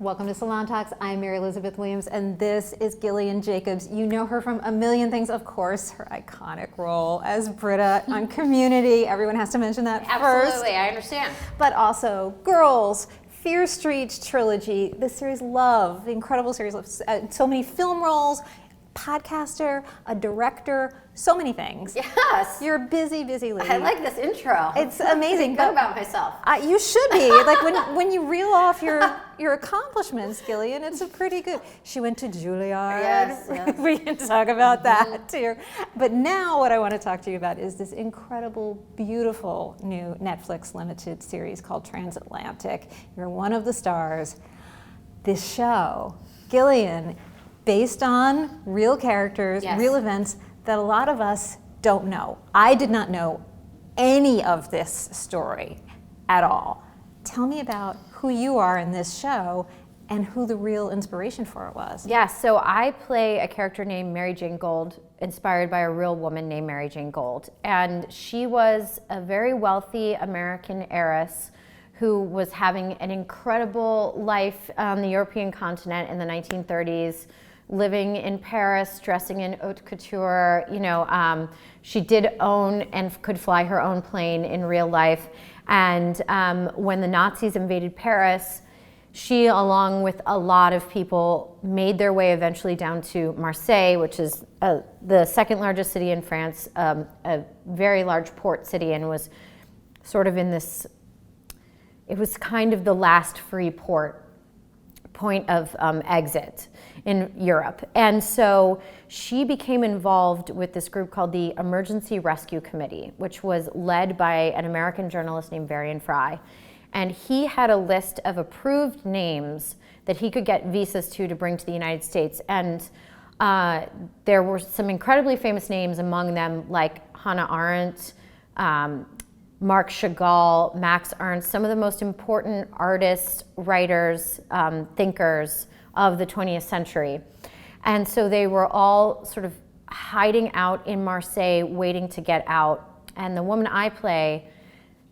Welcome to Salon Talks. I'm Mary Elizabeth Williams, and this is Gillian Jacobs. You know her from a million things, of course, her iconic role as Britta on Community. Everyone has to mention that first. Absolutely, I understand. But also Girls, Fear Street trilogy, the series Love, the incredible series Love, so many film roles, podcaster, a director, so many things. Yes. You're a busy, busy lady. I like this intro. It's amazing. Good about myself. You should be. Like when you reel off your accomplishments, Gillian, it's a pretty good. She went to Juilliard. Yes. We can talk about that too. But now what I want to talk to you about is this incredible, beautiful new Netflix limited series called Transatlantic. You're one of the stars. This show, Gillian, based on real characters, Yes. real events that a lot of us don't know. I did not know any of this story at all. Tell me about who you are in this show and who the real inspiration for it was. Yeah, so I play a character named Mary Jayne Gold, inspired by a real woman named Mary Jayne Gold. And she was a very wealthy American heiress who was having an incredible life on the European continent in the 1930s, living in Paris, dressing in haute couture. She did own and could fly her own plane in real life. And when the Nazis invaded Paris, she, along with a lot of people, made their way eventually down to Marseille, which is the second largest city in France, a very large port city, and was sort of in this, it was kind of the last free point of exit in Europe. And so she became involved with this group called the Emergency Rescue Committee, which was led by an American journalist named Varian Fry. And he had a list of approved names that he could get visas to bring to the United States. And there were some incredibly famous names among them, like Hannah Arendt, Marc Chagall, Max Ernst, some of the most important artists, writers, thinkers of the 20th century. And so they were all sort of hiding out in Marseille, waiting to get out. And the woman I play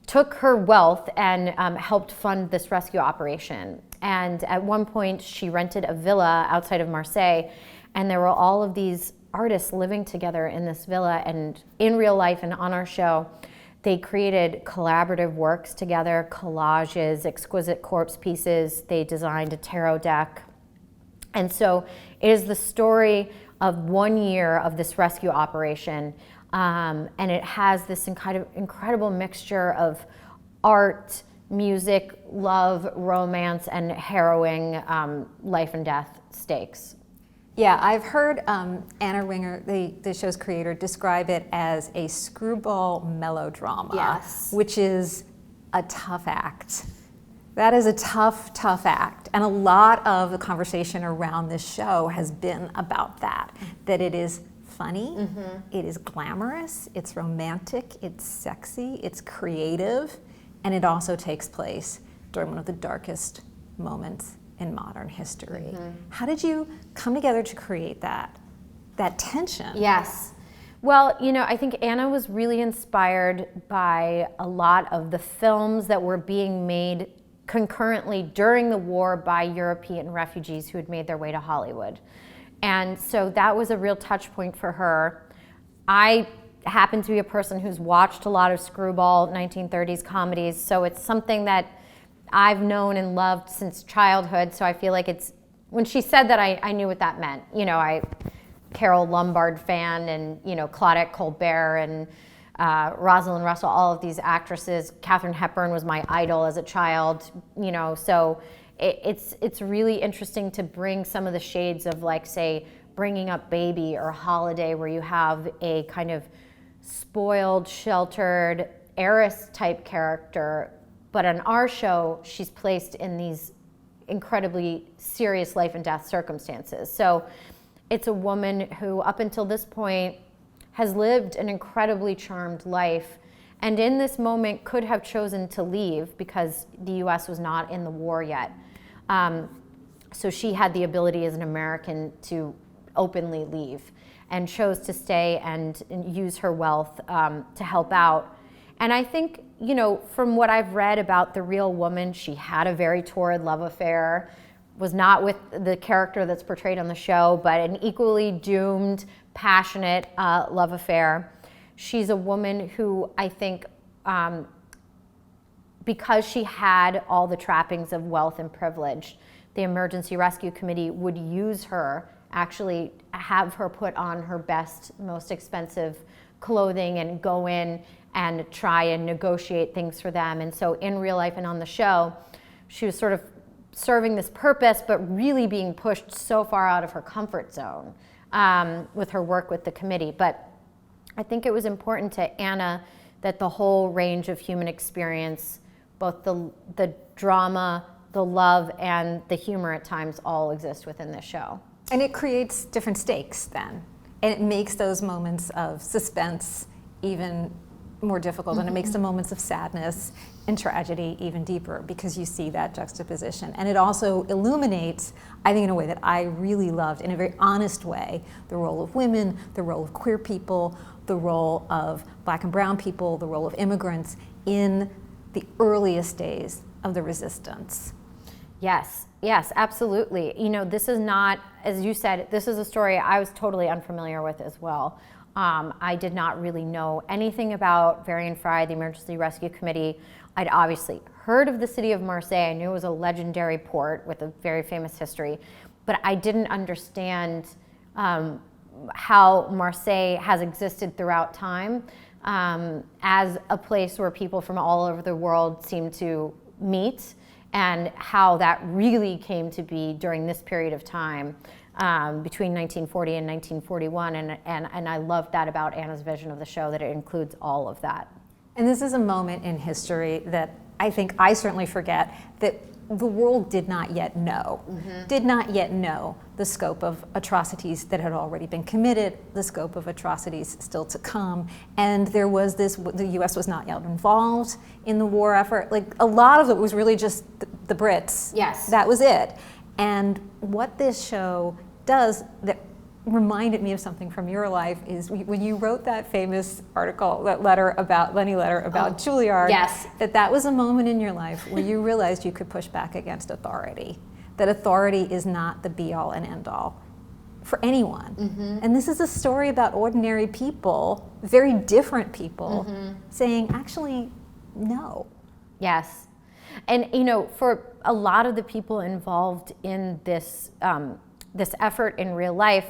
took her wealth and helped fund this rescue operation. And at one point, she rented a villa outside of Marseille, and there were all of these artists living together in this villa. And in real life and on our show, they created collaborative works together, collages, exquisite corpse pieces. They designed a tarot deck. And so it is the story of 1 year of this rescue operation. And it has this kind of incredible mixture of art, music, love, romance, and harrowing life and death stakes. Yeah, I've heard Anna Winger, the show's creator, describe it as a screwball melodrama, Yes. which is a tough act. That is a tough, tough act. And a lot of the conversation around this show has been about that it is funny, it is glamorous, it's romantic, it's sexy, it's creative, and it also takes place during one of the darkest moments in modern history. How did you come together to create that tension? Yes. Well, I think Anna was really inspired by a lot of the films that were being made concurrently during the war by European refugees who had made their way to Hollywood. And so that was a real touch point for her. I happen to be a person who's watched a lot of screwball 1930s comedies, so it's something that I've known and loved since childhood. So I feel like when she said that, I knew what that meant. Carole Lombard fan, and Claudette Colbert and Rosalind Russell, all of these actresses. Katharine Hepburn was my idol as a child. So it's really interesting to bring some of the shades of, like, say, Bringing Up Baby or Holiday, where you have a kind of spoiled, sheltered heiress type character. But on our show, she's placed in these incredibly serious life and death circumstances. So it's a woman who, up until this point, has lived an incredibly charmed life, and in this moment could have chosen to leave because the US was not in the war yet. So she had the ability as an American to openly leave, and chose to stay and use her wealth to help out. And I think, from what I've read about the real woman, she had a very torrid love affair was not with the character that's portrayed on the show, but an equally doomed, passionate love affair. She's a woman who I think, because she had all the trappings of wealth and privilege, the Emergency Rescue Committee would use her, actually have her put on her best, most expensive clothing and go in and try and negotiate things for them. And so in real life and on the show, she was sort of serving this purpose, but really being pushed so far out of her comfort zone with her work with the committee. But I think it was important to Anna that the whole range of human experience, both the drama, the love, and the humor at times all exist within this show. And it creates different stakes then. And it makes those moments of suspense even more difficult, and it makes the moments of sadness and tragedy even deeper because you see that juxtaposition. And it also illuminates, I think in a way that I really loved, in a very honest way, the role of women, the role of queer people, the role of Black and brown people, the role of immigrants in the earliest days of the resistance. Yes, absolutely. You know, this is not, as you said, this is a story I was totally unfamiliar with as well. I did not really know anything about Varian Fry, the Emergency Rescue Committee. I'd obviously heard of the city of Marseille. I knew it was a legendary port with a very famous history, but I didn't understand how Marseille has existed throughout time as a place where people from all over the world seem to meet, and how that really came to be during this period of time. Between 1940 and 1941, and I loved that about Anna's vision of the show, that it includes all of that. And this is a moment in history that I think I certainly forget that the world did not yet know, did not yet know the scope of atrocities that had already been committed, the scope of atrocities still to come. And there was this, the US was not yet involved in the war effort. Like, a lot of it was really just the Brits. Yes. That was it. And what this show does that reminded me of something from your life is when you wrote that famous article, that letter about, Lenny letter about Juilliard, yes, that was a moment in your life where you realized you could push back against authority, that authority is not the be all and end all for anyone. And this is a story about ordinary people, very different people, saying, actually, no. Yes. And, you know, for a lot of the people involved in this, this effort in real life,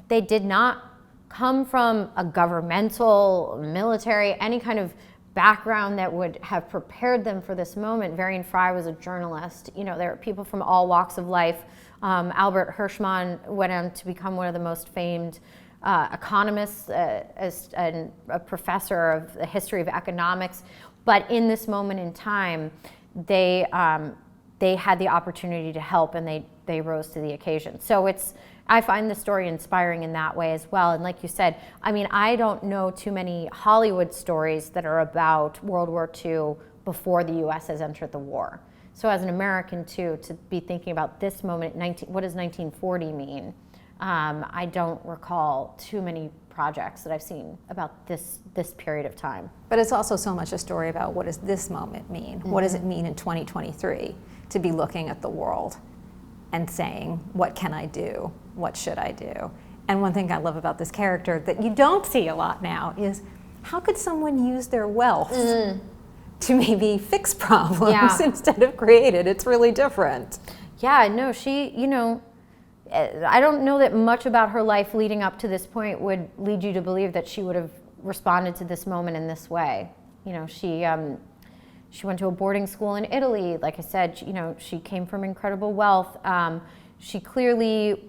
they did not come from a governmental, military, any kind of background that would have prepared them for this moment. Varian Fry was a journalist. You know, there are people from all walks of life. Albert Hirschman went on to become one of the most famed economists, and a professor of the history of economics. But in this moment in time, they had the opportunity to help, and they rose to the occasion. So I find the story inspiring in that way as well. And like you said, I mean, I don't know too many Hollywood stories that are about World War II before the US has entered the war. So as an American too, to be thinking about this moment, what does 1940 mean? I don't recall too many projects that I've seen about this period of time. But it's also so much a story about what does this moment mean? What does it mean in 2023 to be looking at the world and saying, what can I do? What should I do? And one thing I love about this character that you don't see a lot now is, how could someone use their wealth to maybe fix problems instead of create it? It's really different. Yeah, no, she, you know, I don't know that much about her life leading up to this point would lead you to believe that she would have responded to this moment in this way. You know, she went to a boarding school in Italy. Like I said, you know, she came from incredible wealth. She clearly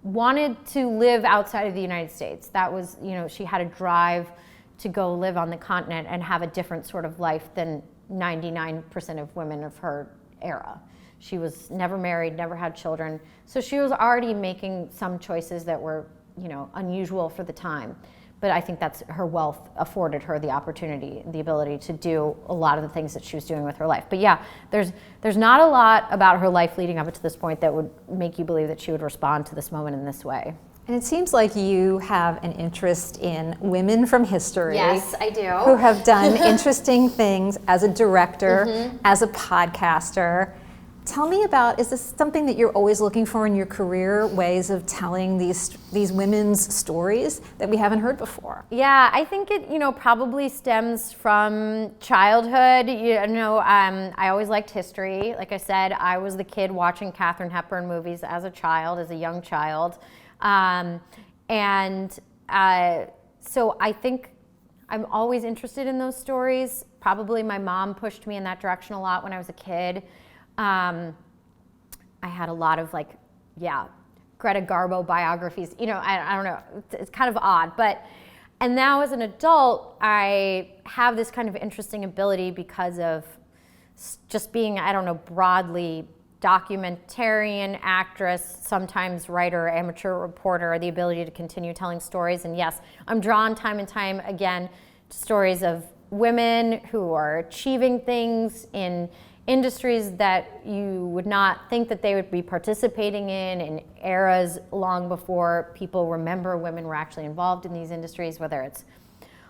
wanted to live outside of the United States. That was, you know, she had a drive to go live on the continent and have a different sort of life than 99% of women of her era. She was never married, never had children. So she was already making some choices that were, you know, unusual for the time. But I think that's, her wealth afforded her the opportunity, the ability to do a lot of the things that she was doing with her life. But yeah, there's not a lot about her life leading up to this point that would make you believe that she would respond to this moment in this way. And it seems like you have an interest in women from history. Yes, I do. Who have done interesting things as a director, as a podcaster. Tell me about, is this something that you're always looking for in your career, ways of telling these women's stories that we haven't heard before? Yeah, I think it, probably stems from childhood. I always liked history. Like I said, I was the kid watching Katharine Hepburn movies as a young child. So I think I'm always interested in those stories. Probably my mom pushed me in that direction a lot when I was a kid. I had a lot of Greta Garbo biographies. I don't know, it's kind of odd, and now as an adult, I have this kind of interesting ability because of just being, broadly documentarian, actress, sometimes writer, amateur reporter, the ability to continue telling stories. And yes, I'm drawn time and time again to stories of women who are achieving things in industries that you would not think that they would be participating in eras long before people remember women were actually involved in these industries, whether it's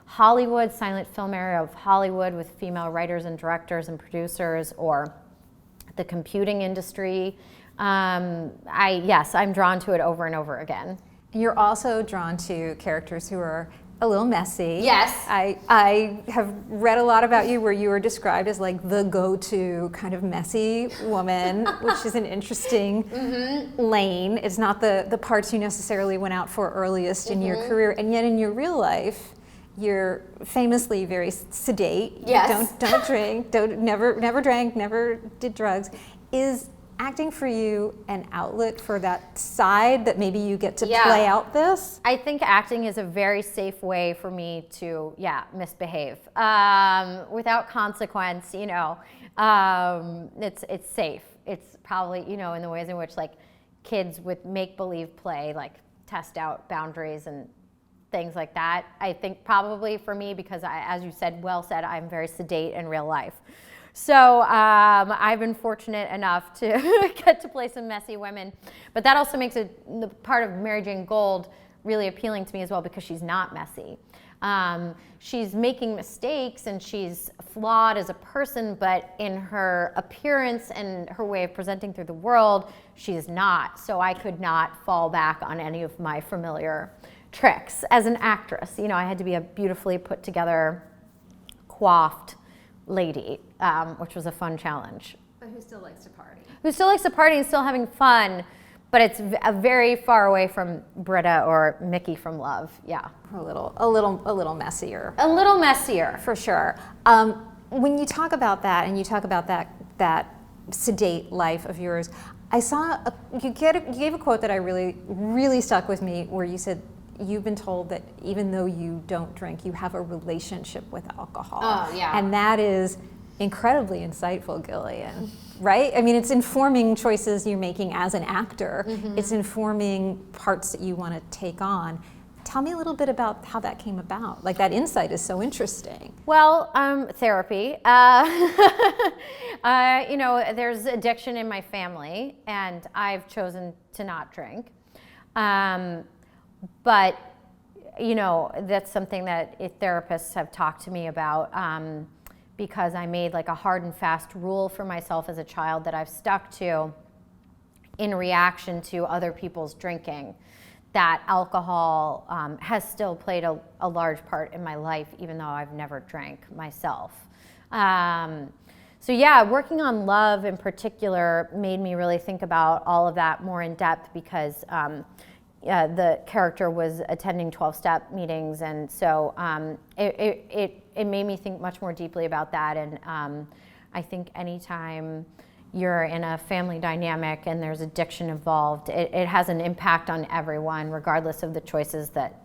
Hollywood, silent film era of Hollywood with female writers and directors and producers, or the computing industry. I'm drawn to it over and over again. And you're also drawn to characters who are a little messy. Yes. I have read a lot about you where you are described as like the go-to kind of messy woman, which is an interesting lane. It's not the parts you necessarily went out for earliest in your career, and yet in your real life, you're famously very sedate. Yes. Don't drink. Never drank. Never did drugs. Is acting for you an outlet for that side that maybe you get to play out this? I think acting is a very safe way for me to misbehave without consequence. It's safe. It's probably in the ways in which kids with make-believe play test out boundaries and things like that. I think probably for me, because as you said, I'm very sedate in real life. So I've been fortunate enough to get to play some messy women. But that also makes the part of Mary Jayne Gold really appealing to me as well, because she's not messy. She's making mistakes and she's flawed as a person, but in her appearance and her way of presenting through the world, she is not. So I could not fall back on any of my familiar tricks as an actress. I had to be a beautifully put together, coiffed lady, which was a fun challenge. But who still likes to party? Who still likes to party and still having fun, but it's very far away from Britta or Mickey from Love. Yeah, a little messier. A little messier, for sure. When you talk about that, and you talk about that sedate life of yours, I saw you gave a quote that I really stuck with me, where you said, you've been told that even though you don't drink, you have a relationship with alcohol. Oh, yeah. And that is incredibly insightful, Gillian, right? I mean, it's informing choices you're making as an actor. It's informing parts that you want to take on. Tell me a little bit about how that came about. That insight is so interesting. Well, therapy. There's addiction in my family, and I've chosen to not drink. But, that's something that therapists have talked to me about, because I made a hard and fast rule for myself as a child that I've stuck to in reaction to other people's drinking, that alcohol has still played a large part in my life, even though I've never drank myself. Working on Love in particular made me really think about all of that more in depth, because the character was attending 12-step meetings, and so it made me think much more deeply about that. And I think anytime you're in a family dynamic and there's addiction involved, it has an impact on everyone, regardless of the choices that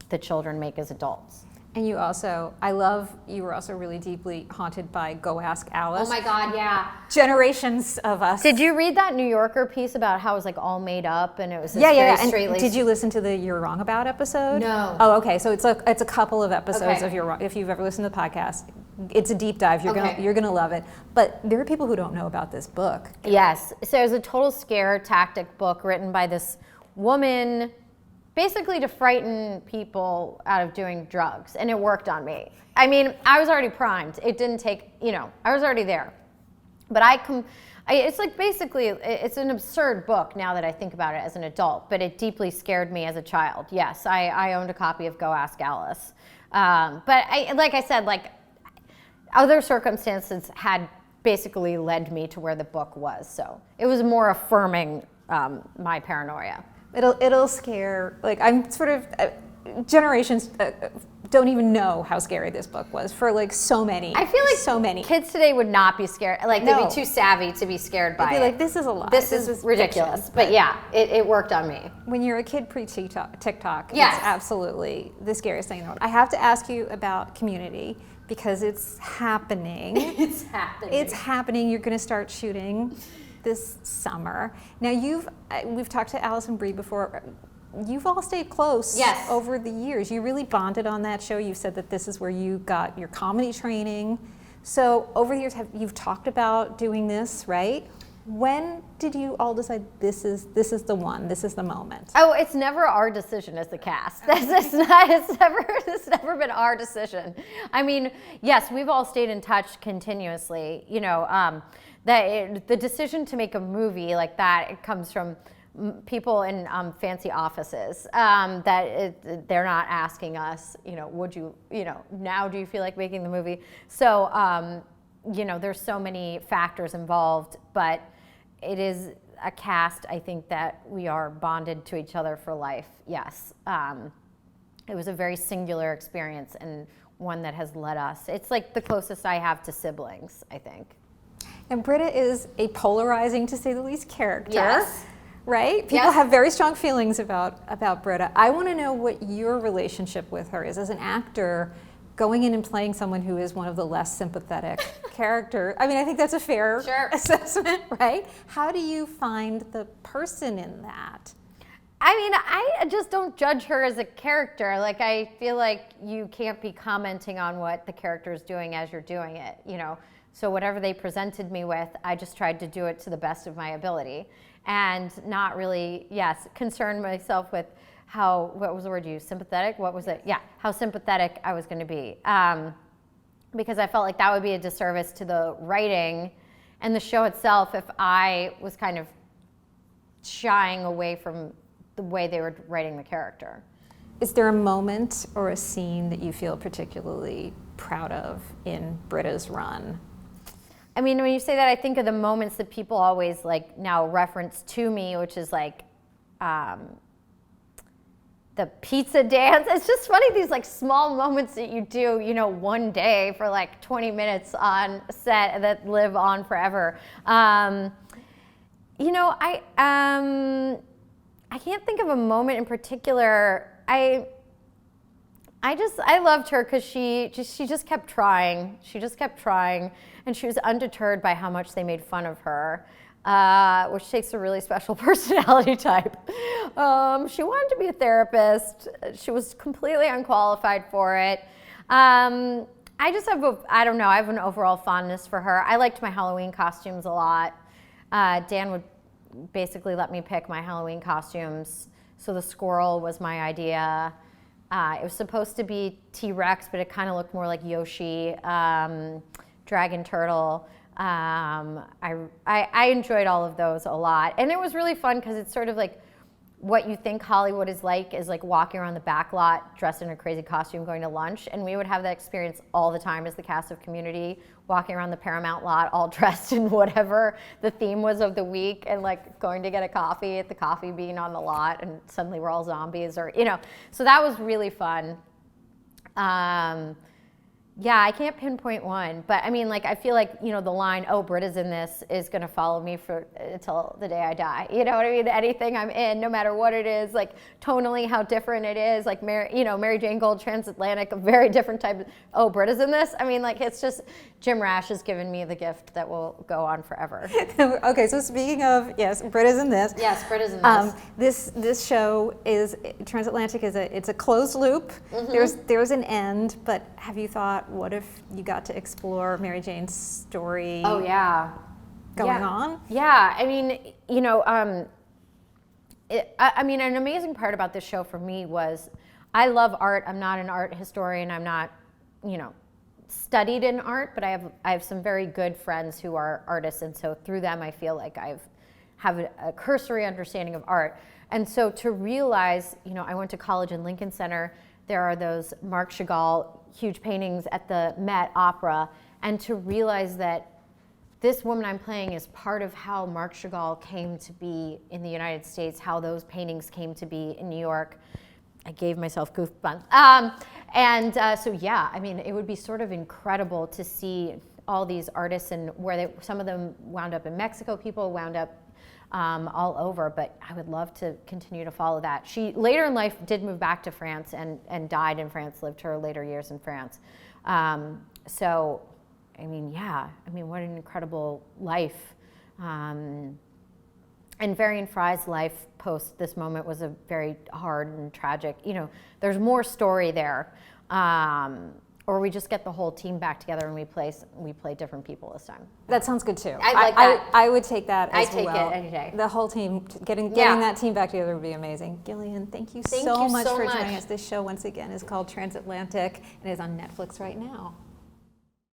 the children make as adults. And you were also really deeply haunted by Go Ask Alice. Oh my God, yeah. Generations of us. Did you read that New Yorker piece about how it was all made up, and it was this very And did you listen to the You're Wrong About episode? No. Oh, okay. So it's a couple of episodes of You're Wrong. If you've ever listened to the podcast, it's a deep dive. You're gonna love it. But there are people who don't know about this book. Yes. So it was a total scare tactic book written by this woman, basically to frighten people out of doing drugs, and it worked on me. I mean, I was already primed. It didn't take, I was already there. But It's like basically, it's an absurd book now that I think about it as an adult, but it deeply scared me as a child. Yes, I owned a copy of Go Ask Alice. But like I said, like other circumstances had basically led me to where the book was. So it was more affirming my paranoia. It'll scare, like I'm sort of, generations don't even know how scary this book was for like so many. I feel like so many kids today would not be scared. Like No. they'd be too savvy to be scared by They'd be it. like, this is a lie. This is ridiculous. fiction. But yeah, it worked on me. When you're a kid TikTok, Yes. it's absolutely the scariest thing in the world. I have to ask you about Community because it's happening. It's happening. It's happening. You're going to start shooting this summer. Now we've talked to Alice and Bree before. You've all stayed close Yes. over the years. You really bonded on that show. You said that this is where you got your comedy training. So over the years, you've talked about doing this, right? When did you all decide this is the one, this is the moment? Oh, it's never our decision as the cast. It's never been our decision. I mean, yes, we've all stayed in touch continuously. You know, the decision to make a movie like that, it comes from people in fancy offices they're not asking us, you know, would you, now do you feel like making the movie? So, there's so many factors involved, but it is a cast, I think, that we are bonded to each other for life, yes. It was a very singular experience and one that has led us. It's like the closest I have to siblings, I think. And Britta is a polarizing, to say the least, character. Yes. Right? People Yes. have very strong feelings about Britta. I want to know what your relationship with her is as an actor, going in and playing someone who is one of the less sympathetic characters. I mean, I think that's a fair Sure. assessment, right? How do you find the person in that? I mean, I just don't judge her as a character. Like, I feel like you can't be commenting on what the character is doing as you're doing it, So whatever they presented me with, I just tried to do it to the best of my ability. And not really, concern myself with what was the word you used? Sympathetic? What was it? Yeah, how sympathetic I was going to be. Because I felt like that would be a disservice to the writing and the show itself if I was kind of shying away from the way they were writing the character. Is there a moment or a scene that you feel particularly proud of in Britta's run? I mean, when you say that, I think of the moments that people always like now reference to me, which is like the pizza dance. It's just funny, these like small moments that you do, one day for like 20 minutes on set that live on forever. I can't think of a moment in particular. I loved her because she just kept trying. She just kept trying, and she was undeterred by how much they made fun of her, which takes a really special personality type. She wanted to be a therapist. She was completely unqualified for it. I have an overall fondness for her. I liked my Halloween costumes a lot. Dan would basically let me pick my Halloween costumes. So the squirrel was my idea. It was supposed to be T-Rex, but it kind of looked more like Yoshi, dragon turtle. I enjoyed all of those a lot. And it was really fun because it's sort of like what you think Hollywood is like walking around the back lot dressed in a crazy costume going to lunch. And we would have that experience all the time as the cast of Community, walking around the Paramount lot all dressed in whatever the theme was of the week and like going to get a coffee at the Coffee Bean on the lot, and suddenly we're all zombies so that was really fun. Yeah, I can't pinpoint one, but I mean, like, I feel like, the line, "Oh, Britta's in this," is going to follow me until the day I die. You know what I mean? Anything I'm in, no matter what it is, like, tonally, how different it is, like, Mary Jayne Gold, Transatlantic, a very different type of, "Oh, Britta's in this." I mean, like, it's just, Jim Rash has given me the gift that will go on forever. Okay, so speaking of, yes, Britta's in this. Yes, Britta's in this. This show is, Transatlantic it's a closed loop. Mm-hmm. There's an end, but have you thought, what if you got to explore Mary Jayne's story? Oh, yeah. Going on? Yeah, I mean, an amazing part about this show for me was I love art. I'm not an art historian. I'm not, studied in art, but I have some very good friends who are artists, and so through them I feel like I have a cursory understanding of art. And so to realize, I went to college in Lincoln Center, there are those Marc Chagall huge paintings at the Met Opera, and to realize that this woman I'm playing is part of how Marc Chagall came to be in the United States, how those paintings came to be in New York. I gave myself goosebumps. So yeah, I mean, it would be sort of incredible to see all these artists and where some of them wound up in Mexico, people wound up all over, but I would love to continue to follow that. She later in life did move back to France and died in France, lived her later years in France. So, I mean, yeah, what an incredible life. And Varian Fry's life post this moment was a very hard and tragic, there's more story there. Or we just get the whole team back together and we play different people this time. That sounds good too. I like that. I would take that as well. I take it any day. The whole team, getting that team back together would be amazing. Gillian, thank you so much for joining us. This show, once again, is called Transatlantic and is on Netflix right now.